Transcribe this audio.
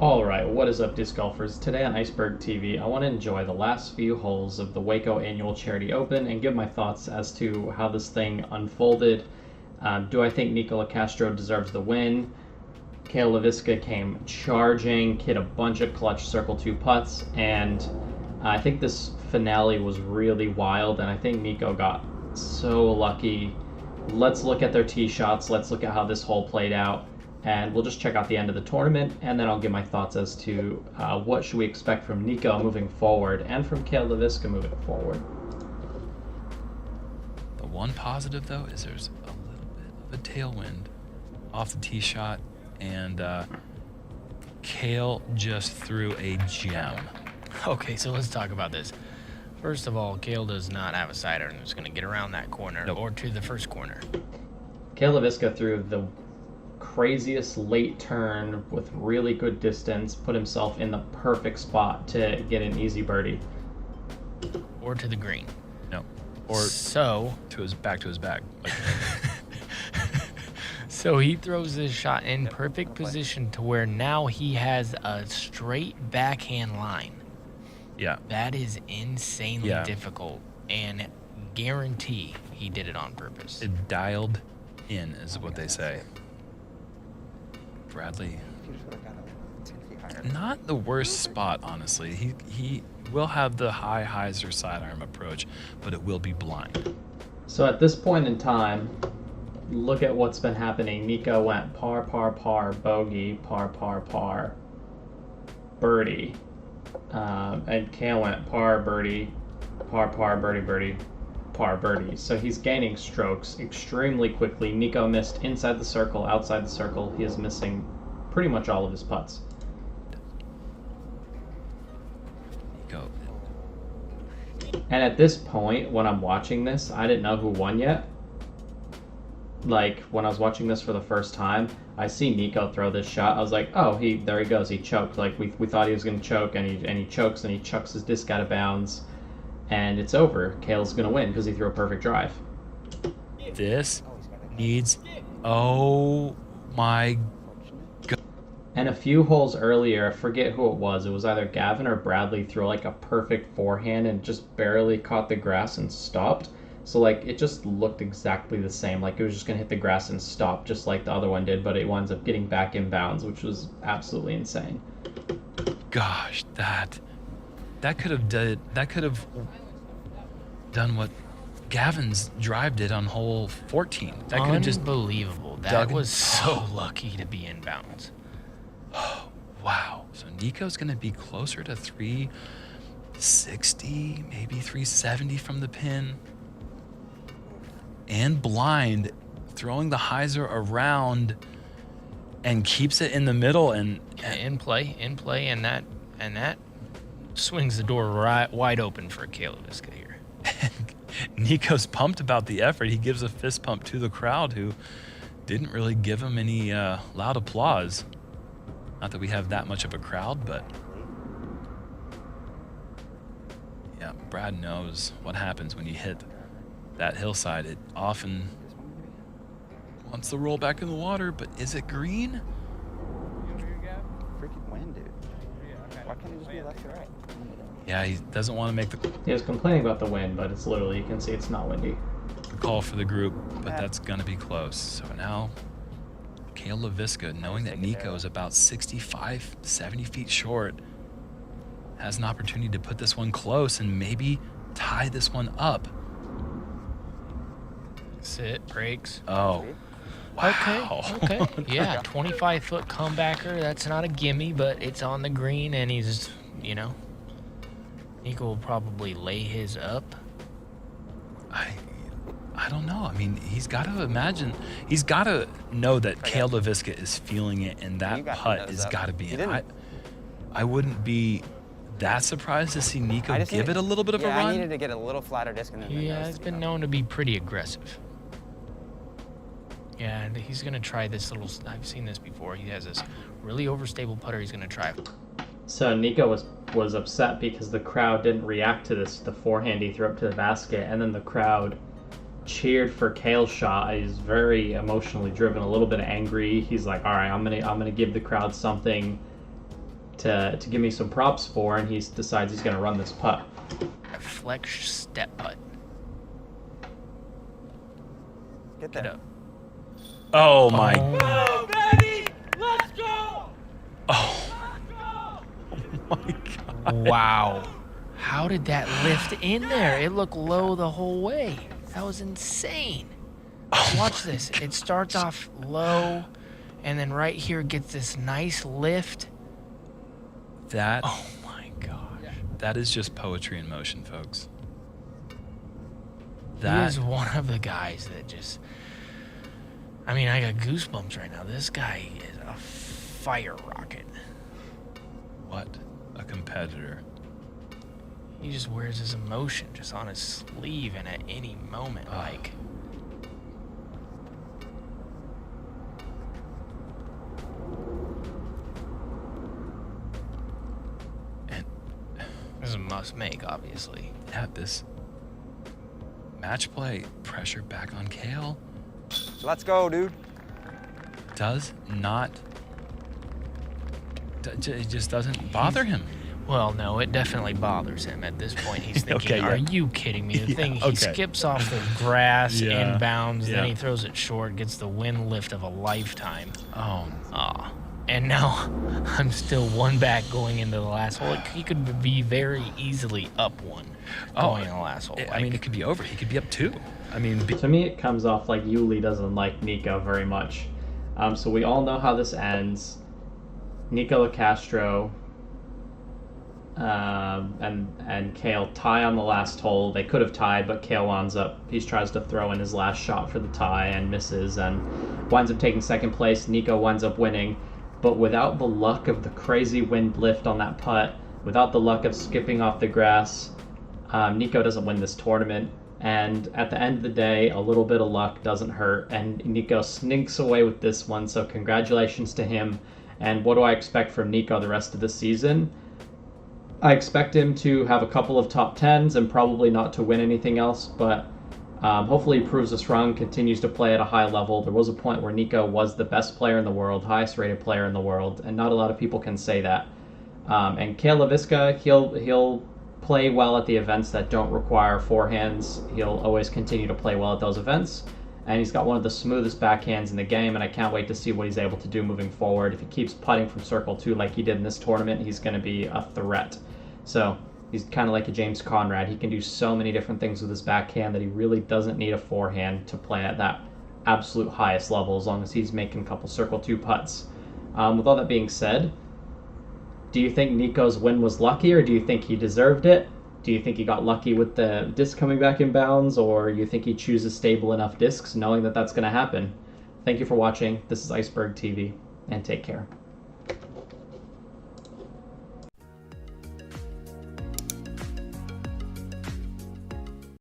Alright, what is up, disc golfers? Today on Iceberg TV, I want to enjoy the last few holes of the Waco Annual Charity Open and give my thoughts as to how this thing unfolded. Do I think Nikko Locastro deserves the win? Kale LaVisca came charging, hit a bunch of clutch circle 2 putts, and I think this finale was really wild, and I think Nikko got so lucky. Let's look at their tee shots, let's look at how this hole played out, and we'll just check out the end of the tournament, and then I'll give my thoughts as to what should we expect from Nikko moving forward and from Kale LaVisca moving forward. The one positive, though, is there's a little bit of a tailwind off the tee shot, and Kale just threw a gem. Okay, so let's talk about this. First of all, Kale does not have a sider and is going to get around that corner or to the first corner. Kale LaVisca threw the craziest late turn with really good distance, put himself in the perfect spot to get an easy birdie. Or to the green. No. Or so to his back. Like, so he throws this shot in perfect position to where now he has a straight backhand line. yeah. That is insanely difficult, and guarantee he did it on purpose. It dialed in, is what they say. Bradley, not the worst spot, honestly. He will have the high hyzer sidearm approach, but it will be blind. So at this point in time, look at what's been happening. Nikko went par, par, par, bogey, par, par, par, birdie. And Kale went par, birdie, par, par, birdie, birdie, par, birdie. So he's gaining strokes extremely quickly. Nikko missed inside the circle, outside the circle. He is missing pretty much all of his putts. Nikko. And at this point, when I'm watching this, I didn't know who won yet. Like, when I was watching this for the first time, I see Nikko throw this shot. I was like, oh, there he goes. He choked. Like, we thought he was going to choke, and he chokes, and he chucks his disc out of bounds. And it's over. Kale's going to win because he threw a perfect drive. This needs... Oh, my God. And a few holes earlier, I forget who it was. It was either Gavin or Bradley threw, like, a perfect forehand and just barely caught the grass and stopped. So, like, it just looked exactly the same. Like, it was just going to hit the grass and stop, just like the other one did, but it winds up getting back in bounds, which was absolutely insane. Gosh, that could have done what Gavin's drive did on hole 14. That could have just unbelievable. That was so lucky to be in bounds. Oh, wow. So Nikko's going to be closer to 360, maybe 370 from the pin. And blind, throwing the hyzer around and keeps it in the middle and in play, and that swings the door right wide open for Kale LaVisca here. Nikko's pumped about the effort. He gives a fist pump to the crowd, who didn't really give him any loud applause. Not that we have that much of a crowd, but yeah, Brad knows what happens when you hit that hillside. It often wants to roll back in the water, but is it green? Freaking wind, dude. Why can't it just be left to right? Yeah, he doesn't want to make the He was complaining about the wind, but it's literally, you can see it's not windy. call for the group, but that's going to be close. So now, Kale LaVisca, knowing that Nikko is about 65, 70 feet short, has an opportunity to put this one close and maybe tie this one up. Sit, breaks. Oh, wow. Okay. Yeah, 25-foot comebacker. That's not a gimme, but it's on the green, and he's, Nikko will probably lay his up. I don't know. I mean, he's got to know that Kale LaVisca is feeling it, and that putt has got to be in. I wouldn't be that surprised to see Nikko give it a little bit of a run. I needed to get a little flatter disc. Yeah, he's been known to be pretty aggressive. Yeah, and he's going to try this little... I've seen this before. He has this really overstable putter he's going to try. So Nikko was upset because the crowd didn't react to the forehand he threw up to the basket, and then the crowd cheered for Kale's shot. He's very emotionally driven, a little bit angry. He's like, all right, I'm gonna give the crowd something to give me some props for, and he decides he's going to run this putt. A flex step putt. Get Get there. up. Oh my. Go, baby! Let's go! Oh my God. Wow. How did that lift in there? It looked low the whole way. That was insane. Watch this. It starts off low, and then right here gets this nice lift. That Oh my gosh. that is just poetry in motion, folks. He That is one of the guys that just... I mean, I got goosebumps right now. This guy is a fire rocket. what a competitor. He just wears his emotion just on his sleeve, and at any moment, like... And This is a must make, obviously. yeah, this match play pressure back on Kale Let's go, dude. does not. It just doesn't bother him. Well, no, it definitely bothers him. At this point, he's thinking, Okay, yeah. are you kidding me? The Yeah, thing, he okay. skips off the grass, Yeah, inbounds, yeah. then he throws it short, gets the wind lift of a lifetime. Oh, Aw. And now I'm still one back going into the last hole. He could be very easily up one going in the last hole. I mean, it could be over. He could be up 2. I mean, To me, it comes off like Yuli doesn't like Nikko very much. So we all know how this ends. Nikko Locastro and Kale tie on the last hole. They could have tied, but Kale winds up. He tries to throw in his last shot for the tie and misses, and winds up taking second place. Nikko winds up winning, but without the luck of the crazy wind lift on that putt, without the luck of skipping off the grass, Nikko doesn't win this tournament. And at the end of the day, a little bit of luck doesn't hurt, and Nikko sneaks away with this one. So congratulations to him. And what do I expect from Nikko the rest of the season? I expect him to have a couple of top 10s and probably not to win anything else, but hopefully he proves us wrong, continues to play at a high level. There was a point where Nikko was the best player in the world, highest rated player in the world, and not a lot of people can say that. And Kale LaVisca, he'll play well at the events that don't require forehands. He'll always continue to play well at those events. And he's got one of the smoothest backhands in the game, and I can't wait to see what he's able to do moving forward. If he keeps putting from circle 2 like he did in this tournament, he's going to be a threat. So he's kind of like a James Conrad. He can do so many different things with his backhand that he really doesn't need a forehand to play at that absolute highest level, as long as he's making a couple circle 2 putts. With all that being said, do you think Nikko's win was lucky, or do you think he deserved it? Do you think he got lucky with the disc coming back in bounds, or you think he chooses stable enough discs knowing that that's going to happen? Thank you for watching. This is Iceberg TV, and take care.